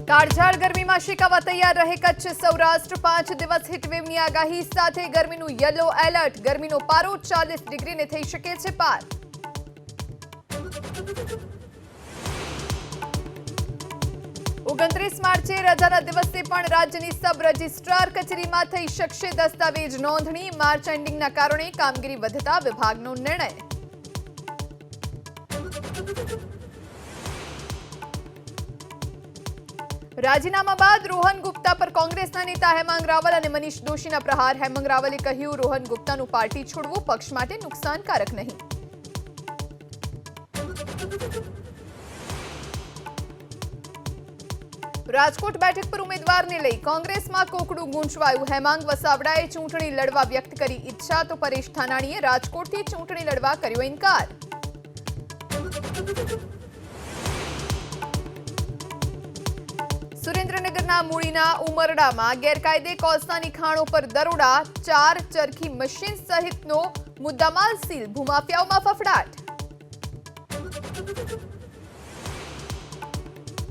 કાળઝાળ ગરમીમાં શેકાવા તૈયાર રહે કચ્છ સૌરાષ્ટ્ર 5 દિવસ હીટવેવની આગાહી સાથે ગરમીનું યલો એલર્ટ ગરમીનો પારો 40 ડિગ્રીને થઈ શકે છે પાર 29 માર્ચે રજાના દિવસે પણ રાજ્યની સબ રજિસ્ટ્રાર કચેરીમાં થઈ શકશે દસ્તાવેજ નોંધણી માર્ચ એન્ડિંગના કારણે કામગીરી વધતા વિભાગનો નિર્ણય રાજીનામા બાદ રોહન ગુપ્તા પર કોંગ્રેસના નેતા હેમાંગ રાવલ અને મનીષ દોશીના પ્રહાર હેમાંગ રાવલે કહ્યું રોહન ગુપ્તાનું પાર્ટી છોડવું પક્ષ માટે નુકસાનકારક નહીં રાજકોટ બેઠક પર ઉમેદવારને લઈ કોંગ્રેસમાં કોકડું ગૂંચવાયું હેમાંગ વસાવડાએ ચૂંટણી લડવા વ્યક્ત કરી ઈચ્છા તો પરેશ ધાનાણીએ રાજકોટથી ચૂંટણી લડવા કર્યો ઇનકાર સુરેન્દ્રનગરના મૂળીના ઉમરડામાં ગેરકાયદે કોલસાની ખાણો પર દરોડા 4 ચરખી મશીન સહિતનો મુદ્દામાલ સીલ ભૂમાફિયાઓમાં ફફડાટ